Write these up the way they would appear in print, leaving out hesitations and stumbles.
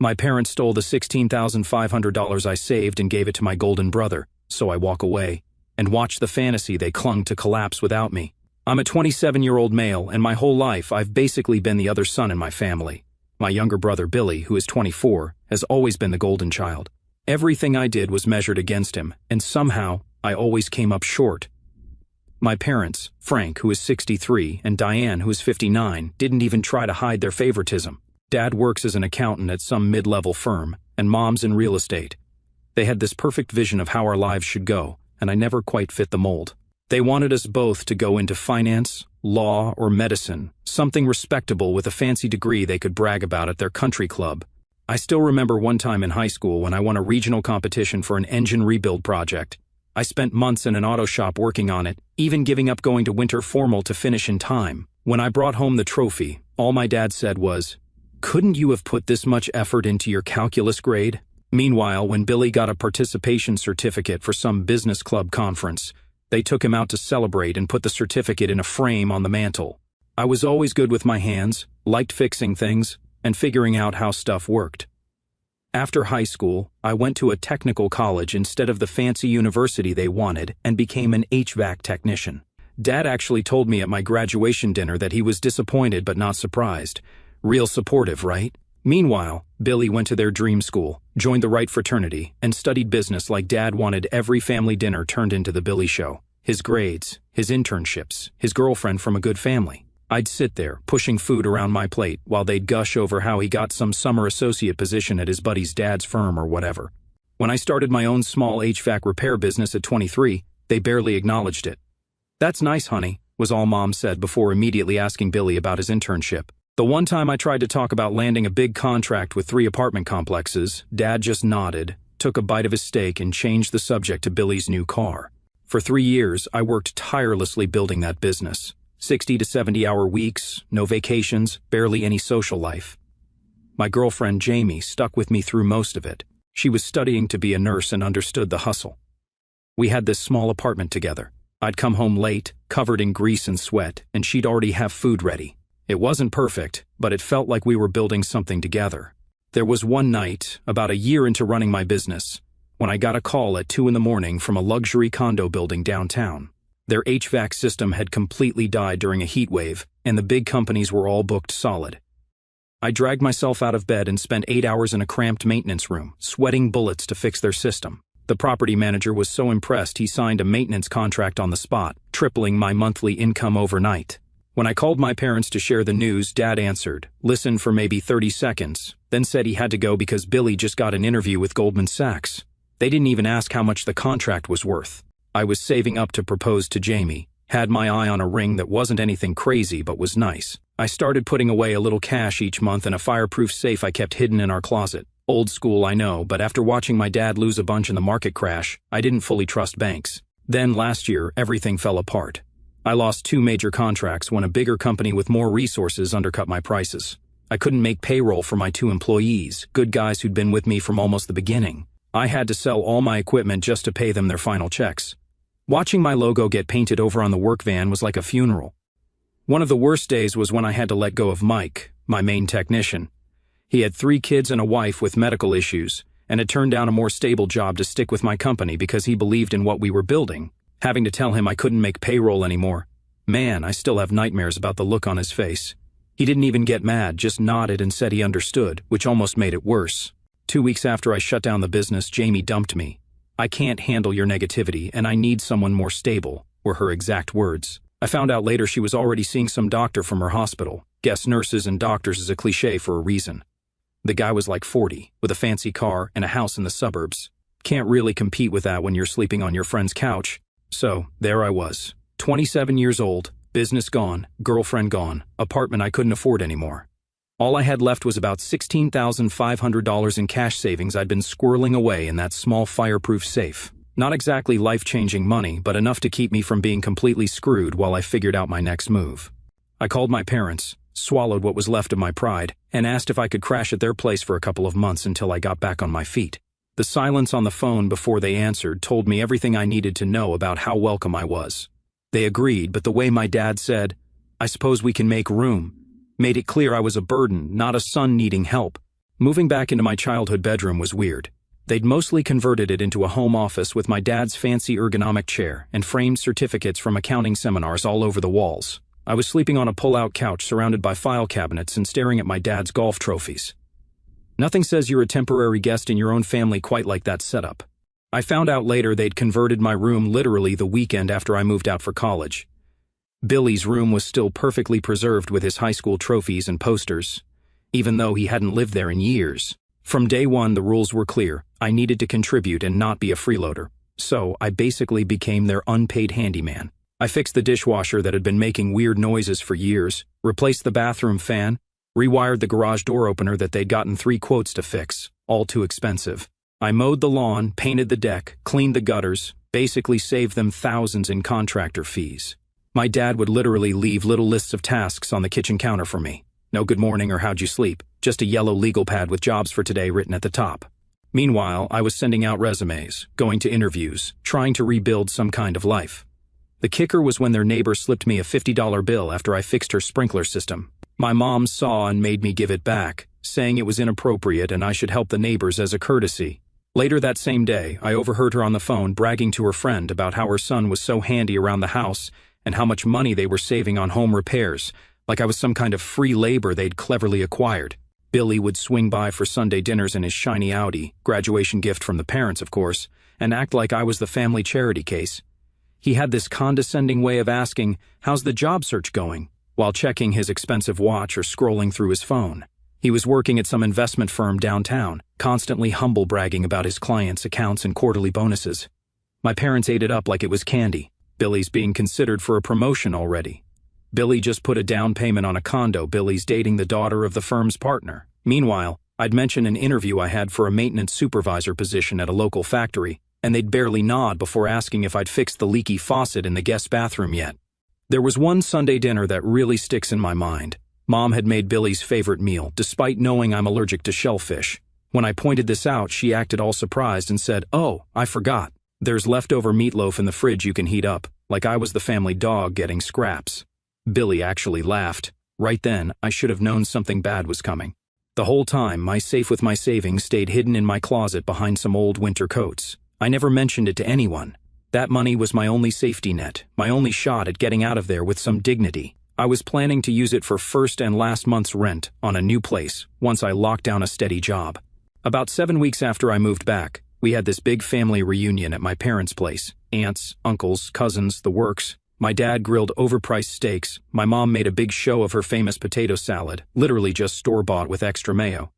My parents stole the $16,500 I saved and gave it to my golden brother, so I walk away and watch the fantasy they clung to collapse without me. I'm a 27-year-old male, and my whole life I've basically been the other son in my family. My younger brother Billy, who is 24, has always been the golden child. Everything I did was measured against him, and somehow I always came up short. My parents, Frank, who is 63, and Diane, who is 59, didn't even try to hide their favoritism. Dad works as an accountant at some mid-level firm, and Mom's in real estate. They had this perfect vision of how our lives should go, and I never quite fit the mold. They wanted us both to go into finance, law, or medicine, something respectable with a fancy degree they could brag about at their country club. I still remember one time in high school when I won a regional competition for an engine rebuild project. I spent months in an auto shop working on it, even giving up going to winter formal to finish in time. When I brought home the trophy, all my dad said was, "Couldn't you have put this much effort into your calculus grade?" Meanwhile, when Billy got a participation certificate for some business club conference, they took him out to celebrate and put the certificate in a frame on the mantle. I was always good with my hands, liked fixing things, and figuring out how stuff worked. After high school, I went to a technical college instead of the fancy university they wanted and became an HVAC technician. Dad actually told me at my graduation dinner that he was disappointed but not surprised. Real supportive, right? Meanwhile, Billy went to their dream school, joined the right fraternity, and studied business like Dad wanted every family dinner turned into the Billy Show. His grades, his internships, his girlfriend from a good family. I'd sit there, pushing food around my plate, while they'd gush over how he got some summer associate position at his buddy's dad's firm or whatever. When I started my own small HVAC repair business at 23, they barely acknowledged it. "That's nice, honey," was all Mom said before immediately asking Billy about his internship. The one time I tried to talk about landing a big contract with 3 apartment complexes, Dad just nodded, took a bite of his steak, and changed the subject to Billy's new car. For 3 years, I worked tirelessly building that business. 60 to 70-hour weeks, no vacations, barely any social life. My girlfriend Jamie stuck with me through most of it. She was studying to be a nurse and understood the hustle. We had this small apartment together. I'd come home late, covered in grease and sweat, and she'd already have food ready. It wasn't perfect, but it felt like we were building something together. There was one night, about a year into running my business, when I got a call at 2 in the morning from a luxury condo building downtown. Their HVAC system had completely died during a heat wave, and the big companies were all booked solid. I dragged myself out of bed and spent 8 hours in a cramped maintenance room, sweating bullets to fix their system. The property manager was so impressed he signed a maintenance contract on the spot, tripling my monthly income overnight. When I called my parents to share the news, Dad answered, listened for maybe 30 seconds, then said he had to go because Billy just got an interview with Goldman Sachs. They didn't even ask how much the contract was worth. I was saving up to propose to Jamie, had my eye on a ring that wasn't anything crazy but was nice. I started putting away a little cash each month in a fireproof safe I kept hidden in our closet. Old school, I know, but after watching my dad lose a bunch in the market crash, I didn't fully trust banks. Then last year, everything fell apart. I lost 2 major contracts when a bigger company with more resources undercut my prices. I couldn't make payroll for my 2 employees, good guys who'd been with me from almost the beginning. I had to sell all my equipment just to pay them their final checks. Watching my logo get painted over on the work van was like a funeral. One of the worst days was when I had to let go of Mike, my main technician. He had 3 kids and a wife with medical issues, and had turned down a more stable job to stick with my company because he believed in what we were building. Having to tell him I couldn't make payroll anymore. Man, I still have nightmares about the look on his face. He didn't even get mad, just nodded and said he understood, which almost made it worse. 2 weeks after I shut down the business, Jamie dumped me. "I can't handle your negativity, and I need someone more stable," were her exact words. I found out later she was already seeing some doctor from her hospital. Guess nurses and doctors is a cliche for a reason. The guy was like 40, with a fancy car and a house in the suburbs. Can't really compete with that when you're sleeping on your friend's couch. So, there I was, 27 years old, business gone, girlfriend gone, apartment I couldn't afford anymore. All I had left was about $16,500 in cash savings I'd been squirreling away in that small fireproof safe. Not exactly life-changing money, but enough to keep me from being completely screwed while I figured out my next move. I called my parents, swallowed what was left of my pride, and asked if I could crash at their place for a couple of months until I got back on my feet. The silence on the phone before they answered told me everything I needed to know about how welcome I was. They agreed, but the way my dad said, "I suppose we can make room," made it clear I was a burden, not a son needing help. Moving back into my childhood bedroom was weird. They'd mostly converted it into a home office with my dad's fancy ergonomic chair and framed certificates from accounting seminars all over the walls. I was sleeping on a pull-out couch surrounded by file cabinets and staring at my dad's golf trophies. Nothing says you're a temporary guest in your own family quite like that setup. I found out later they'd converted my room literally the weekend after I moved out for college. Billy's room was still perfectly preserved with his high school trophies and posters, even though he hadn't lived there in years. From day one, the rules were clear. I needed to contribute and not be a freeloader. So I basically became their unpaid handyman. I fixed the dishwasher that had been making weird noises for years, replaced the bathroom fan, rewired the garage door opener that they'd gotten 3 quotes to fix, all too expensive. I mowed the lawn, painted the deck, cleaned the gutters, basically saved them thousands in contractor fees. My dad would literally leave little lists of tasks on the kitchen counter for me. No good morning or how'd you sleep, just a yellow legal pad with jobs for today written at the top. Meanwhile, I was sending out resumes, going to interviews, trying to rebuild some kind of life. The kicker was when their neighbor slipped me a $50 bill after I fixed her sprinkler system. My mom saw and made me give it back, saying it was inappropriate and I should help the neighbors as a courtesy. Later that same day, I overheard her on the phone bragging to her friend about how her son was so handy around the house and how much money they were saving on home repairs, like I was some kind of free labor they'd cleverly acquired. Billy would swing by for Sunday dinners in his shiny Audi, graduation gift from the parents, of course, and act like I was the family charity case. He had this condescending way of asking, "How's the job search going?" while checking his expensive watch or scrolling through his phone. He was working at some investment firm downtown, constantly humble bragging about his clients' accounts and quarterly bonuses. My parents ate it up like it was candy. Billy's being considered for a promotion already. Billy just put a down payment on a condo. Billy's dating the daughter of the firm's partner. Meanwhile, I'd mention an interview I had for a maintenance supervisor position at a local factory, and they'd barely nod before asking if I'd fixed the leaky faucet in the guest bathroom yet. There was one Sunday dinner that really sticks in my mind. Mom had made Billy's favorite meal, despite knowing I'm allergic to shellfish. When I pointed this out, she acted all surprised and said, "Oh, I forgot. There's leftover meatloaf in the fridge you can heat up," like I was the family dog getting scraps. Billy actually laughed. Right then, I should have known something bad was coming. The whole time, my safe with my savings stayed hidden in my closet behind some old winter coats. I never mentioned it to anyone. That money was my only safety net, my only shot at getting out of there with some dignity. I was planning to use it for first and last month's rent on a new place once I locked down a steady job. About 7 weeks after I moved back, we had this big family reunion at my parents' place. Aunts, uncles, cousins, the works. My dad grilled overpriced steaks. My mom made a big show of her famous potato salad, literally just store-bought with extra mayo.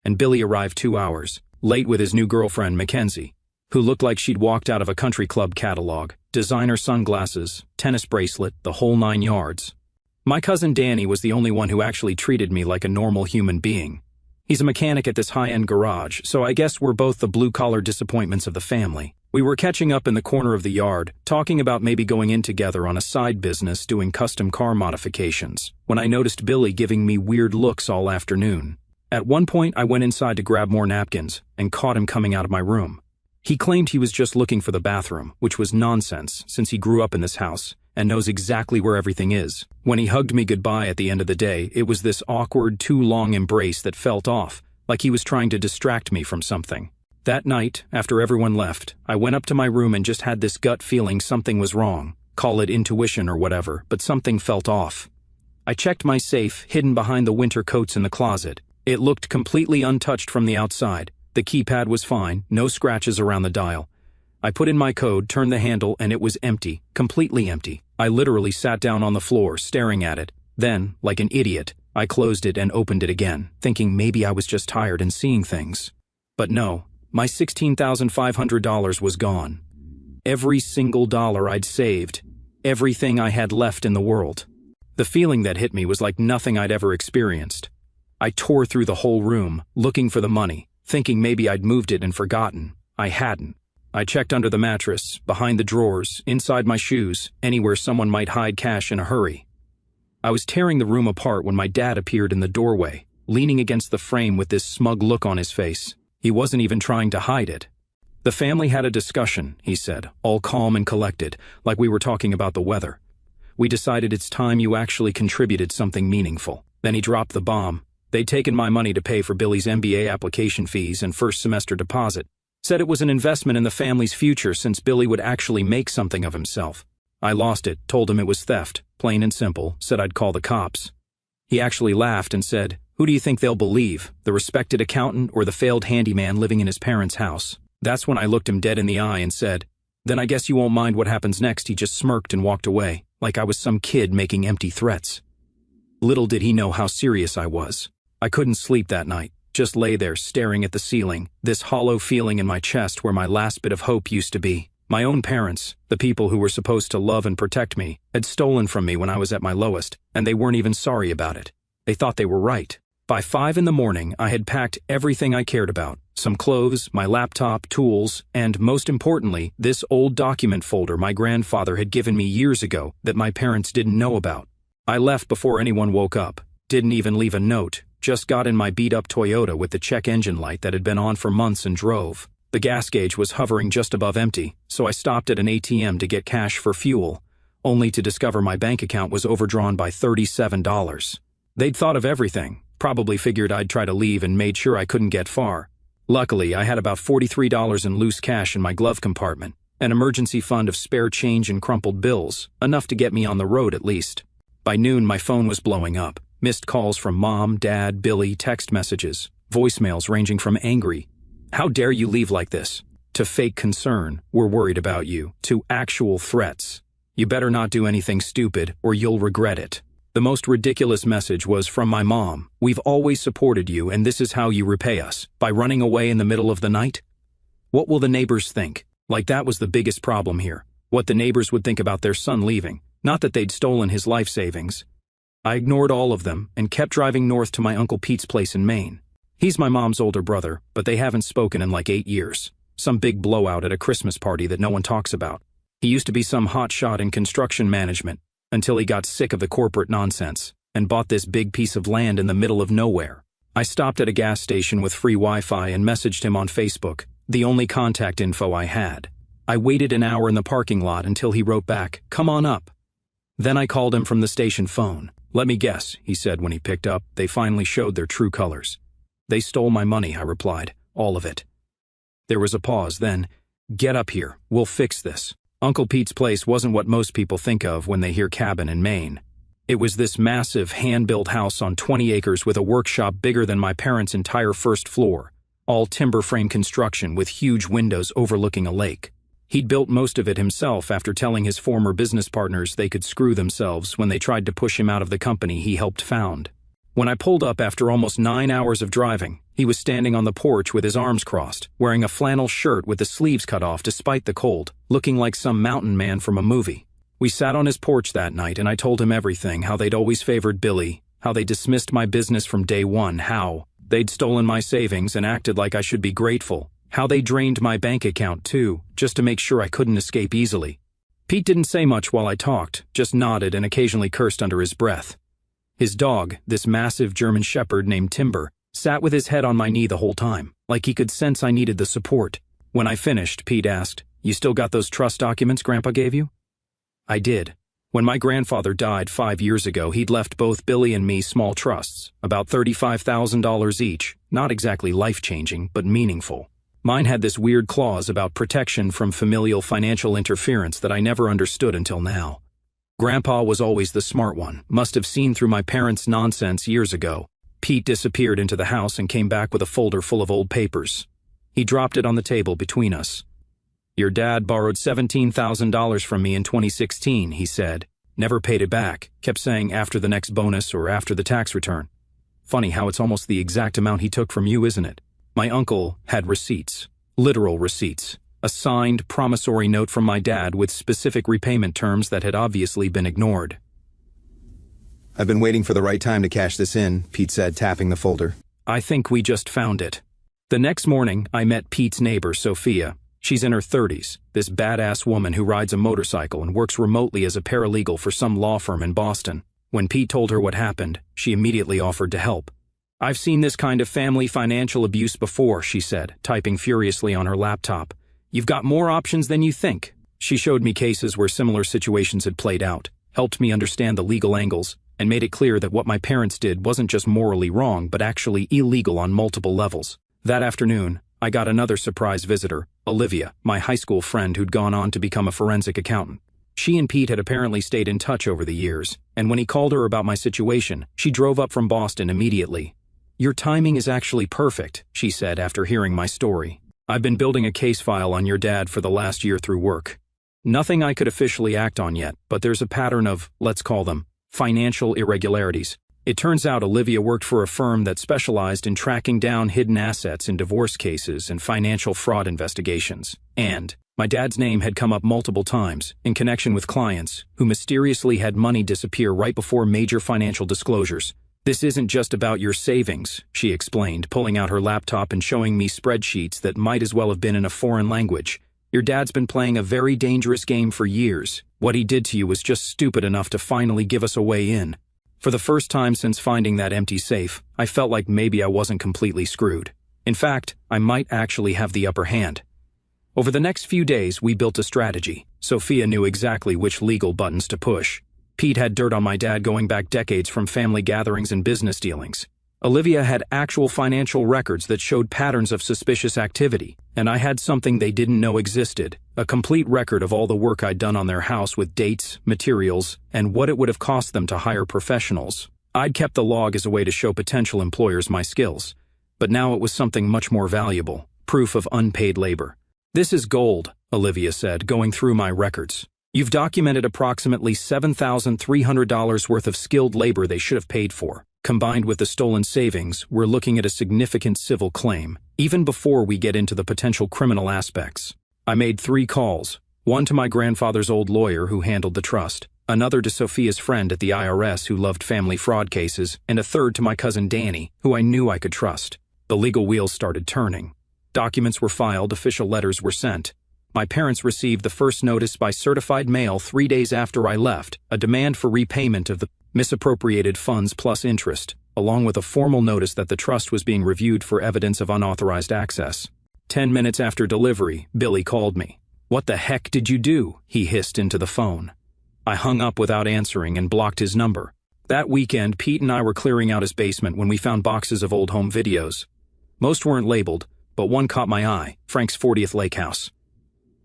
And Billy arrived 2 hours, late with his new girlfriend, Mackenzie, who looked like she'd walked out of a country club catalog. Designer sunglasses, tennis bracelet, the whole 9 yards. My cousin Danny was the only one who actually treated me like a normal human being. He's a mechanic at this high-end garage, so I guess we're both the blue-collar disappointments of the family. We were catching up in the corner of the yard, talking about maybe going in together on a side business doing custom car modifications, when I noticed Billy giving me weird looks all afternoon. At one point, I went inside to grab more napkins and caught him coming out of my room. He claimed he was just looking for the bathroom, which was nonsense since he grew up in this house and knows exactly where everything is. When he hugged me goodbye at the end of the day, it was this awkward, too long embrace that felt off, like he was trying to distract me from something. That night, after everyone left, I went up to my room and just had this gut feeling something was wrong. Call it intuition or whatever, but something felt off. I checked my safe, hidden behind the winter coats in the closet. It looked completely untouched from the outside. The keypad was fine, no scratches around the dial. I put in my code, turned the handle, and it was empty, completely empty. I literally sat down on the floor, staring at it. Then, like an idiot, I closed it and opened it again, thinking maybe I was just tired and seeing things. But no. My $16,500 was gone. Every single dollar I'd saved. Everything I had left in the world. The feeling that hit me was like nothing I'd ever experienced. I tore through the whole room, looking for the money, thinking maybe I'd moved it and forgotten. I hadn't. I checked under the mattress, behind the drawers, inside my shoes, anywhere someone might hide cash in a hurry. I was tearing the room apart when my dad appeared in the doorway, leaning against the frame with this smug look on his face. He wasn't even trying to hide it. "The family had a discussion," he said, all calm and collected, like we were talking about the weather. "We decided it's time you actually contributed something meaningful." Then he dropped the bomb. They'd taken my money to pay for Billy's MBA application fees and first semester deposit. Said it was an investment in the family's future since Billy would actually make something of himself. I lost it, told him it was theft, plain and simple, said I'd call the cops. He actually laughed and said, "Who do you think they'll believe, the respected accountant or the failed handyman living in his parents' house?" That's when I looked him dead in the eye and said, "Then I guess you won't mind what happens next." He just smirked and walked away, like I was some kid making empty threats. Little did he know how serious I was. I couldn't sleep that night, just lay there staring at the ceiling, this hollow feeling in my chest where my last bit of hope used to be. My own parents, the people who were supposed to love and protect me, had stolen from me when I was at my lowest, and they weren't even sorry about it. They thought they were right. By 5 in the morning, I had packed everything I cared about, some clothes, my laptop, tools, and, most importantly, this old document folder my grandfather had given me years ago that my parents didn't know about. I left before anyone woke up, didn't even leave a note, just got in my beat-up Toyota with the check engine light that had been on for months and drove. The gas gauge was hovering just above empty, so I stopped at an ATM to get cash for fuel, only to discover my bank account was overdrawn by $37. They'd thought of everything, probably figured I'd try to leave and made sure I couldn't get far. Luckily, I had about $43 in loose cash in my glove compartment, an emergency fund of spare change and crumpled bills, enough to get me on the road at least. By noon, my phone was blowing up. Missed calls from Mom, Dad, Billy, text messages, voicemails ranging from angry, "How dare you leave like this?" to fake concern, "We're worried about you," to actual threats, "You better not do anything stupid or you'll regret it." The most ridiculous message was from my mom, "We've always supported you and this is how you repay us, by running away in the middle of the night? What will the neighbors think?" Like that was the biggest problem here. What the neighbors would think about their son leaving, not that they'd stolen his life savings. I ignored all of them and kept driving north to my Uncle Pete's place in Maine. He's my mom's older brother, but they haven't spoken in like 8 years. Some big blowout at a Christmas party that no one talks about. He used to be some hotshot in construction management, until he got sick of the corporate nonsense, and bought this big piece of land in the middle of nowhere. I stopped at a gas station with free Wi-Fi and messaged him on Facebook, the only contact info I had. I waited an hour in the parking lot until he wrote back, "Come on up." Then I called him from the station phone. "Let me guess," he said when he picked up, "they finally showed their true colors." "They stole my money," I replied, "all of it." There was a pause, then, "Get up here, we'll fix this." Uncle Pete's place wasn't what most people think of when they hear cabin in Maine. It was this massive, hand-built house on 20 acres with a workshop bigger than my parents' entire first floor, all timber frame construction with huge windows overlooking a lake. He'd built most of it himself after telling his former business partners they could screw themselves when they tried to push him out of the company he helped found. When I pulled up after almost 9 hours of driving, he was standing on the porch with his arms crossed, wearing a flannel shirt with the sleeves cut off despite the cold, looking like some mountain man from a movie. We sat on his porch that night and I told him everything, how they'd always favored Billy, how they dismissed my business from day one, how they'd stolen my savings and acted like I should be grateful, how they drained my bank account too, just to make sure I couldn't escape easily. Pete didn't say much while I talked, just nodded and occasionally cursed under his breath. His dog, this massive German shepherd named Timber, sat with his head on my knee the whole time, like he could sense I needed the support. When I finished, Pete asked, "You still got those trust documents Grandpa gave you?" I did. When my grandfather died 5 years ago, he'd left both Billy and me small trusts, about $35,000 each, not exactly life-changing, but meaningful. Mine had this weird clause about protection from familial financial interference that I never understood until now. Grandpa was always the smart one, must have seen through my parents' nonsense years ago. Pete disappeared into the house and came back with a folder full of old papers. He dropped it on the table between us. "Your dad borrowed $17,000 from me in 2016, he said. Never paid it back, kept saying after the next bonus or after the tax return. Funny how it's almost the exact amount he took from you, isn't it?" My uncle had receipts, literal receipts. A signed, promissory note from my dad with specific repayment terms that had obviously been ignored. "I've been waiting for the right time to cash this in," Pete said, tapping the folder. "I think we just found it." The next morning, I met Pete's neighbor, Sophia. She's in her 30s, this badass woman who rides a motorcycle and works remotely as a paralegal for some law firm in Boston. When Pete told her what happened, she immediately offered to help. "I've seen this kind of family financial abuse before," she said, typing furiously on her laptop. "You've got more options than you think." She showed me cases where similar situations had played out, helped me understand the legal angles, and made it clear that what my parents did wasn't just morally wrong but actually illegal on multiple levels. That afternoon, I got another surprise visitor, Olivia, my high school friend who'd gone on to become a forensic accountant. She and Pete had apparently stayed in touch over the years, and when he called her about my situation, she drove up from Boston immediately. "Your timing is actually perfect," she said after hearing my story. "I've been building a case file on your dad for the last year through work. Nothing I could officially act on yet, but there's a pattern of, let's call them, financial irregularities. It turns out Olivia worked for a firm that specialized in tracking down hidden assets in divorce cases and financial fraud investigations. And my dad's name had come up multiple times in connection with clients who mysteriously had money disappear right before major financial disclosures. This isn't just about your savings," she explained, pulling out her laptop and showing me spreadsheets that might as well have been in a foreign language. "Your dad's been playing a very dangerous game for years. What he did to you was just stupid enough to finally give us a way in. For the first time since finding that empty safe, I felt like maybe I wasn't completely screwed. In fact, I might actually have the upper hand." Over the next few days, we built a strategy. Sophia knew exactly which legal buttons to push. Pete had dirt on my dad going back decades from family gatherings and business dealings. Olivia had actual financial records that showed patterns of suspicious activity, and I had something they didn't know existed, a complete record of all the work I'd done on their house with dates, materials, and what it would have cost them to hire professionals. I'd kept the log as a way to show potential employers my skills, but now it was something much more valuable, proof of unpaid labor. "This is gold," Olivia said, going through my records. "You've documented approximately $7,300 worth of skilled labor they should have paid for. Combined with the stolen savings, we're looking at a significant civil claim, even before we get into the potential criminal aspects." I made 3 calls, one to my grandfather's old lawyer who handled the trust, another to Sophia's friend at the IRS who loved family fraud cases, and a third to my cousin Danny, who I knew I could trust. The legal wheels started turning. Documents were filed, official letters were sent. My parents received the first notice by certified mail 3 days after I left, a demand for repayment of the misappropriated funds plus interest, along with a formal notice that the trust was being reviewed for evidence of unauthorized access. 10 minutes after delivery, Billy called me. "What the heck did you do?" he hissed into the phone. I hung up without answering and blocked his number. That weekend, Pete and I were clearing out his basement when we found boxes of old home videos. Most weren't labeled, but one caught my eye, Frank's 40th Lake House.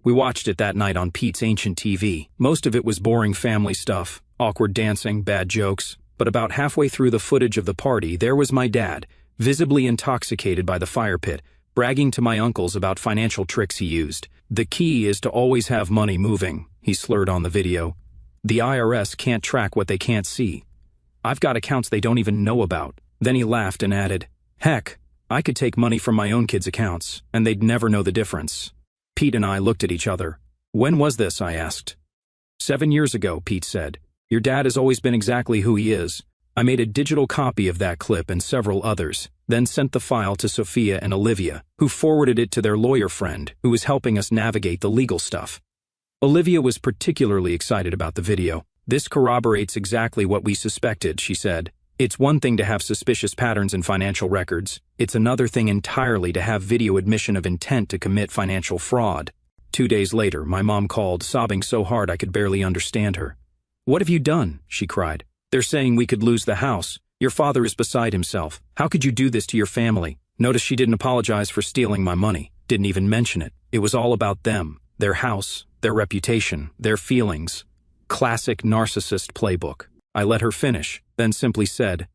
We watched it that night on Pete's ancient TV. Most of it was boring family stuff, awkward dancing, bad jokes, but about halfway through the footage of the party, there was my dad, visibly intoxicated by the fire pit, bragging to my uncles about financial tricks he used. "The key is to always have money moving," he slurred on the video. "The IRS can't track what they can't see. I've got accounts they don't even know about." Then he laughed and added, "Heck, I could take money from my own kids' accounts, and they'd never know the difference." Pete and I looked at each other. "When was this?" I asked. 7 years ago, Pete said. "Your dad has always been exactly who he is." I made a digital copy of that clip and several others, then sent the file to Sophia and Olivia, who forwarded it to their lawyer friend, who was helping us navigate the legal stuff. Olivia was particularly excited about the video. "This corroborates exactly what we suspected," she said. "It's one thing to have suspicious patterns in financial records. It's another thing entirely to have video admission of intent to commit financial fraud." 2 days later, my mom called, sobbing so hard I could barely understand her. "What have you done?" she cried. "They're saying we could lose the house. Your father is beside himself. How could you do this to your family?" Notice she didn't apologize for stealing my money, didn't even mention it. It was all about them, their house, their reputation, their feelings. Classic narcissist playbook. I let her finish, then simply said,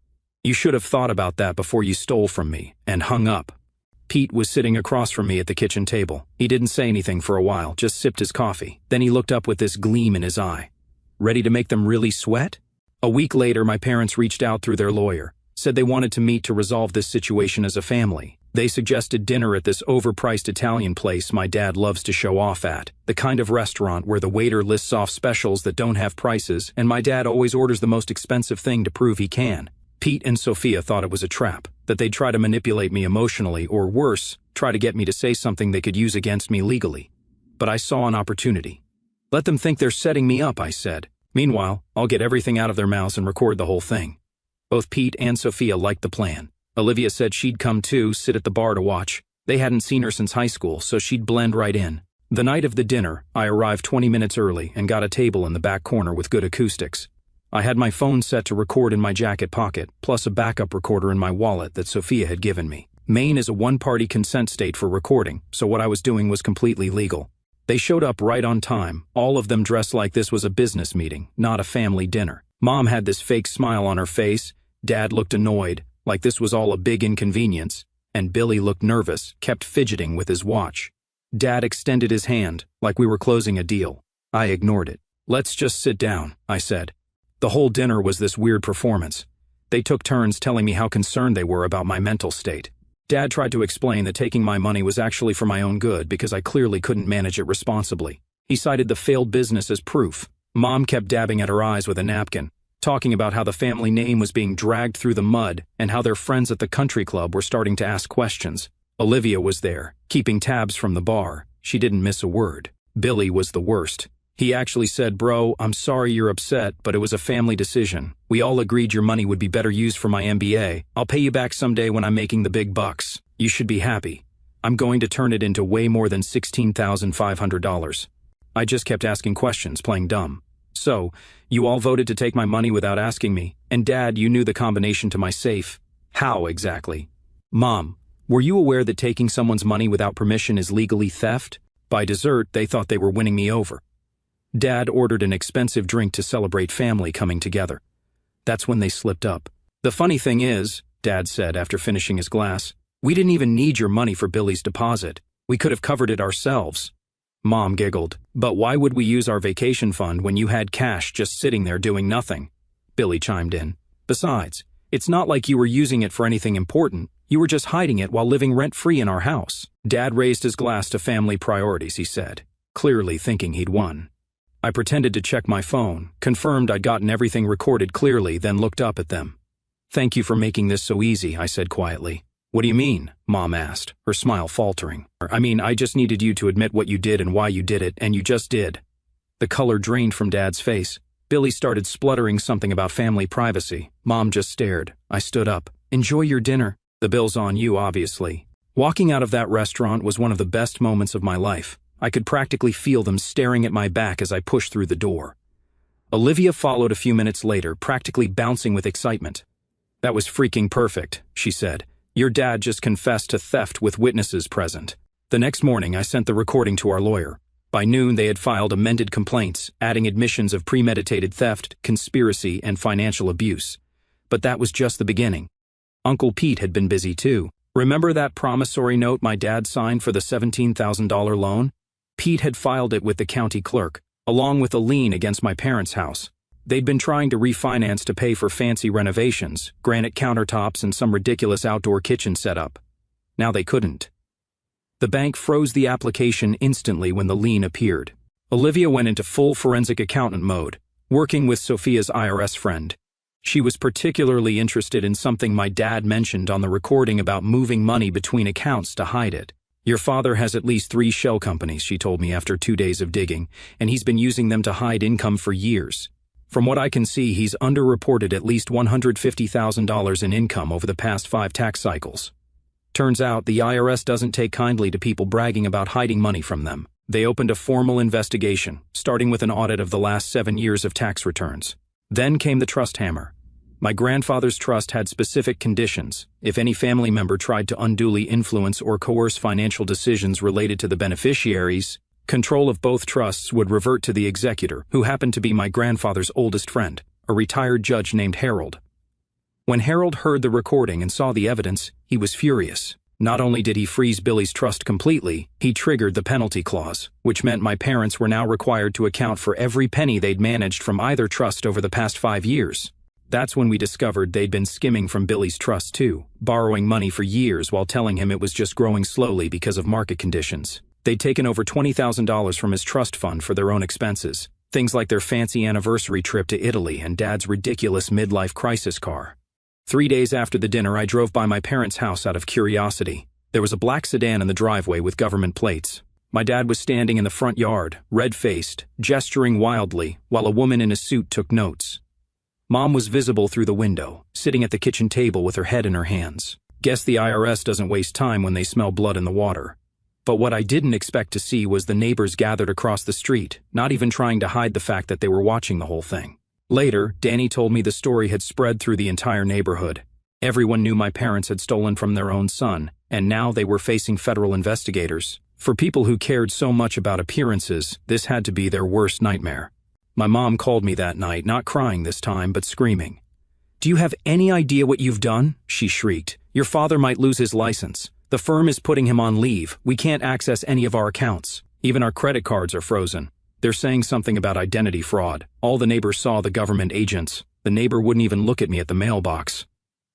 "You should have thought about that before you stole from me," and hung up. Pete was sitting across from me at the kitchen table. He didn't say anything for a while, just sipped his coffee. Then he looked up with this gleam in his eye. "Ready to make them really sweat?" A week later, my parents reached out through their lawyer, said they wanted to meet to resolve this situation as a family. They suggested dinner at this overpriced Italian place my dad loves to show off at, the kind of restaurant where the waiter lists off specials that don't have prices, and my dad always orders the most expensive thing to prove he can. Pete and Sophia thought it was a trap, that they'd try to manipulate me emotionally, or worse, try to get me to say something they could use against me legally. But I saw an opportunity. "Let them think they're setting me up," I said. "Meanwhile, I'll get everything out of their mouths and record the whole thing." Both Pete and Sophia liked the plan. Olivia said she'd come too, sit at the bar to watch. They hadn't seen her since high school, so she'd blend right in. The night of the dinner, I arrived 20 minutes early and got a table in the back corner with good acoustics. I had my phone set to record in my jacket pocket, plus a backup recorder in my wallet that Sophia had given me. Maine is a one-party consent state for recording, so what I was doing was completely legal. They showed up right on time, all of them dressed like this was a business meeting, not a family dinner. Mom had this fake smile on her face, Dad looked annoyed, like this was all a big inconvenience, and Billy looked nervous, kept fidgeting with his watch. Dad extended his hand, like we were closing a deal. I ignored it. "Let's just sit down," I said. The whole dinner was this weird performance. They took turns telling me how concerned they were about my mental state. Dad tried to explain that taking my money was actually for my own good because I clearly couldn't manage it responsibly. He cited the failed business as proof. Mom kept dabbing at her eyes with a napkin, talking about how the family name was being dragged through the mud and how their friends at the country club were starting to ask questions. Olivia was there, keeping tabs from the bar. She didn't miss a word. Billy was the worst. He actually said, "Bro, I'm sorry you're upset, but it was a family decision. We all agreed your money would be better used for my MBA. I'll pay you back someday when I'm making the big bucks. You should be happy. I'm going to turn it into way more than $16,500. I just kept asking questions, playing dumb. "So, you all voted to take my money without asking me, and Dad, you knew the combination to my safe. How exactly? Mom, were you aware that taking someone's money without permission is legally theft? By dessert, they thought they were winning me over." Dad ordered an expensive drink to celebrate family coming together. That's when they slipped up. "The funny thing is," Dad said after finishing his glass, "we didn't even need your money for Billy's deposit. We could have covered it ourselves." Mom giggled. "But why would we use our vacation fund when you had cash just sitting there doing nothing?" Billy chimed in. "Besides, it's not like you were using it for anything important. You were just hiding it while living rent-free in our house." Dad raised his glass to family priorities, he said, clearly thinking he'd won. I pretended to check my phone, confirmed I'd gotten everything recorded clearly, then looked up at them. "Thank you for making this so easy," I said quietly. "What do you mean?" Mom asked, her smile faltering. "I mean, I just needed you to admit what you did and why you did it, and you just did." The color drained from Dad's face. Billy started spluttering something about family privacy. Mom just stared. I stood up. "Enjoy your dinner. The bill's on you, obviously." Walking out of that restaurant was one of the best moments of my life. I could practically feel them staring at my back as I pushed through the door. Olivia followed a few minutes later, practically bouncing with excitement. "That was freaking perfect," she said. "Your dad just confessed to theft with witnesses present." The next morning, I sent the recording to our lawyer. By noon, they had filed amended complaints, adding admissions of premeditated theft, conspiracy, and financial abuse. But that was just the beginning. Uncle Pete had been busy too. Remember that promissory note my dad signed for the $17,000 loan? Pete had filed it with the county clerk, along with a lien against my parents' house. They'd been trying to refinance to pay for fancy renovations, granite countertops, and some ridiculous outdoor kitchen setup. Now they couldn't. The bank froze the application instantly when the lien appeared. Olivia went into full forensic accountant mode, working with Sophia's IRS friend. She was particularly interested in something my dad mentioned on the recording about moving money between accounts to hide it. "Your father has at least 3 shell companies," she told me after 2 days of digging, "and he's been using them to hide income for years. From what I can see, he's underreported at least $150,000 in income over the past 5 tax cycles. Turns out the IRS doesn't take kindly to people bragging about hiding money from them. They opened a formal investigation, starting with an audit of the last 7 years of tax returns. Then came the trust hammer. My grandfather's trust had specific conditions. If any family member tried to unduly influence or coerce financial decisions related to the beneficiaries, control of both trusts would revert to the executor, who happened to be my grandfather's oldest friend, a retired judge named Harold. When Harold heard the recording and saw the evidence, he was furious. Not only did he freeze Billy's trust completely, he triggered the penalty clause, which meant my parents were now required to account for every penny they'd managed from either trust over the past 5 years. That's when we discovered they'd been skimming from Billy's trust too, borrowing money for years while telling him it was just growing slowly because of market conditions. They'd taken over $20,000 from his trust fund for their own expenses, things like their fancy anniversary trip to Italy and Dad's ridiculous midlife crisis car. 3 days after the dinner, I drove by my parents' house out of curiosity. There was a black sedan in the driveway with government plates. My dad was standing in the front yard, red-faced, gesturing wildly, while a woman in a suit took notes. Mom was visible through the window, sitting at the kitchen table with her head in her hands. Guess the IRS doesn't waste time when they smell blood in the water. But what I didn't expect to see was the neighbors gathered across the street, not even trying to hide the fact that they were watching the whole thing. Later, Danny told me the story had spread through the entire neighborhood. Everyone knew my parents had stolen from their own son, and now they were facing federal investigators. For people who cared so much about appearances, this had to be their worst nightmare. My mom called me that night, not crying this time, but screaming. "Do you have any idea what you've done?" she shrieked. "Your father might lose his license. The firm is putting him on leave. We can't access any of our accounts. Even our credit cards are frozen. They're saying something about identity fraud. All the neighbors saw the government agents. The neighbor wouldn't even look at me at the mailbox."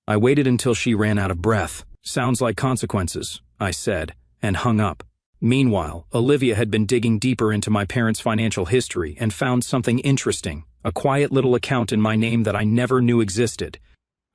I waited until she ran out of breath. "Sounds like consequences," I said, and hung up. Meanwhile, Olivia had been digging deeper into my parents' financial history and found something interesting, a quiet little account in my name that I never knew existed.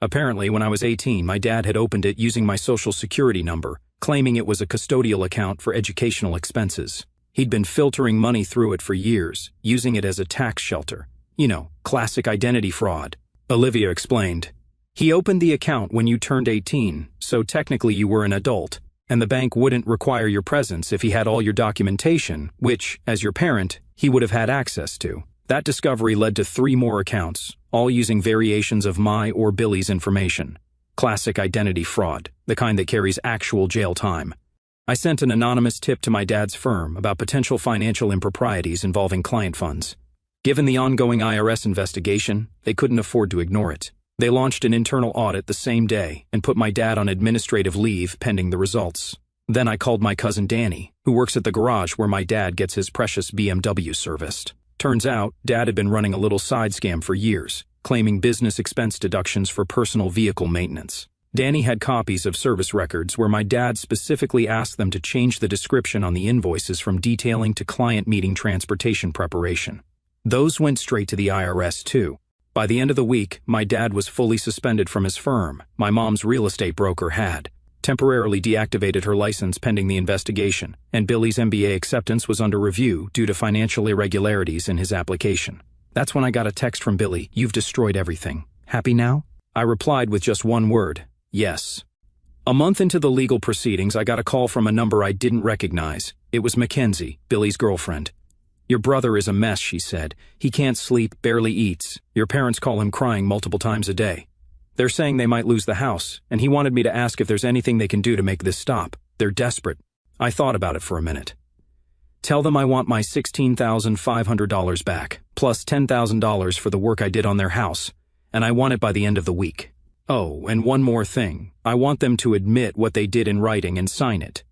Apparently, when I was 18, my dad had opened it using my social security number, claiming it was a custodial account for educational expenses. He'd been filtering money through it for years, using it as a tax shelter. You know, classic identity fraud. Olivia explained. "He opened the account when you turned 18, so technically you were an adult, and the bank wouldn't require your presence if he had all your documentation, which, as your parent, he would have had access to." That discovery led to 3 more accounts, all using variations of my or Billy's information. Classic identity fraud, the kind that carries actual jail time. I sent an anonymous tip to my dad's firm about potential financial improprieties involving client funds. Given the ongoing IRS investigation, they couldn't afford to ignore it. They launched an internal audit the same day and put my dad on administrative leave pending the results. Then I called my cousin Danny, who works at the garage where my dad gets his precious BMW serviced. Turns out, Dad had been running a little side scam for years, claiming business expense deductions for personal vehicle maintenance. Danny had copies of service records where my dad specifically asked them to change the description on the invoices from detailing to client meeting transportation preparation. Those went straight to the IRS too. By the end of the week, my dad was fully suspended from his firm. My mom's real estate broker had temporarily deactivated her license pending the investigation, and Billy's MBA acceptance was under review due to financial irregularities in his application. That's when I got a text from Billy. "You've destroyed everything. Happy now?" I replied with just one word, "Yes." A month into the legal proceedings, I got a call from a number I didn't recognize. It was Mackenzie, Billy's girlfriend. "Your brother is a mess," she said. "He can't sleep, barely eats. Your parents call him crying multiple times a day. They're saying they might lose the house, and he wanted me to ask if there's anything they can do to make this stop. They're desperate." I thought about it for a minute. "Tell them I want my $16,500 back, plus $10,000 for the work I did on their house, and I want it by the end of the week. Oh, and one more thing. I want them to admit what they did in writing and sign it."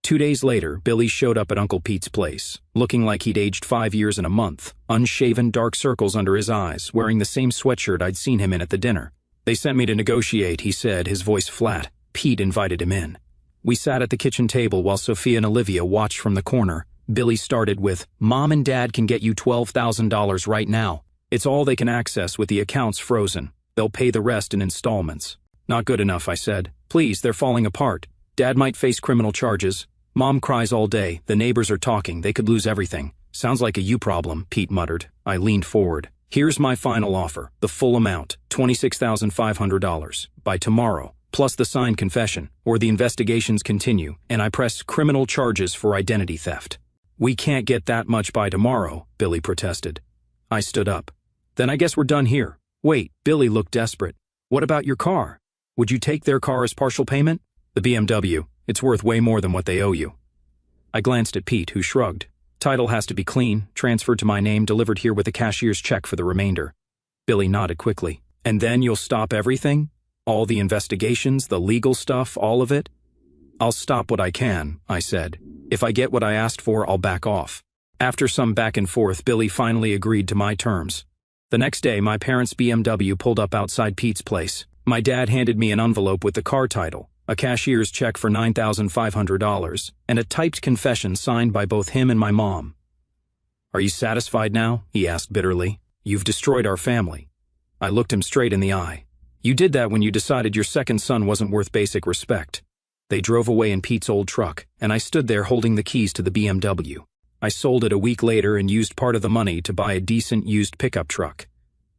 2 days later, Billy showed up at Uncle Pete's place, looking like he'd aged 5 years and a month, unshaven, dark circles under his eyes, wearing the same sweatshirt I'd seen him in at the dinner. "They sent me to negotiate," he said, his voice flat. Pete invited him in. We sat at the kitchen table while Sophia and Olivia watched from the corner. Billy started with, "Mom and Dad can get you $12,000 right now. It's all they can access with the accounts frozen. They'll pay the rest in installments." "Not good enough," I said. "Please, they're falling apart. Dad might face criminal charges. Mom cries all day. The neighbors are talking. They could lose everything." "Sounds like a you problem," Pete muttered. I leaned forward. "Here's my final offer. The full amount, $26,500, by tomorrow, plus the signed confession, or the investigations continue, and I press criminal charges for identity theft." "We can't get that much by tomorrow," Billy protested. I stood up. "Then I guess we're done here." "Wait," Billy looked desperate. "What about your car? Would you take their car as partial payment?" "The BMW. It's worth way more than what they owe you." I glanced at Pete, who shrugged. "Title has to be clean, transferred to my name, delivered here with a cashier's check for the remainder." Billy nodded quickly. "And then you'll stop everything? All the investigations, the legal stuff, all of it?" "I'll stop what I can," I said. "If I get what I asked for, I'll back off." After some back and forth, Billy finally agreed to my terms. The next day, my parents' BMW pulled up outside Pete's place. My dad handed me an envelope with the car title, a cashier's check for $9,500, and a typed confession signed by both him and my mom. "Are you satisfied now?" he asked bitterly. "You've destroyed our family." I looked him straight in the eye. "You did that when you decided your second son wasn't worth basic respect." They drove away in Pete's old truck, and I stood there holding the keys to the BMW. I sold it a week later and used part of the money to buy a decent used pickup truck.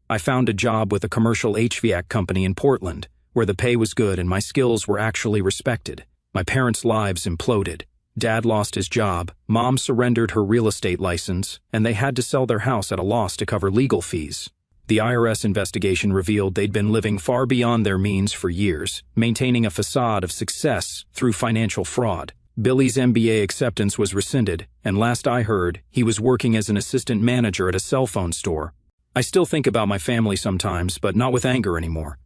I found a job with a commercial HVAC company in Portland, where the pay was good and my skills were actually respected. My parents' lives imploded. Dad lost his job, Mom surrendered her real estate license, and they had to sell their house at a loss to cover legal fees. The IRS investigation revealed they'd been living far beyond their means for years, maintaining a facade of success through financial fraud. Billy's MBA acceptance was rescinded, and last I heard, he was working as an assistant manager at a cell phone store. I still think about my family sometimes, but not with anger anymore.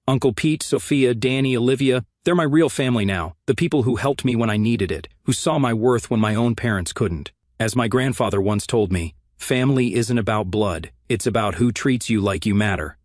Uncle Pete, Sophia, Danny, Olivia, they're my real family now, the people who helped me when I needed it, who saw my worth when my own parents couldn't. As my grandfather once told me, family isn't about blood, it's about who treats you like you matter.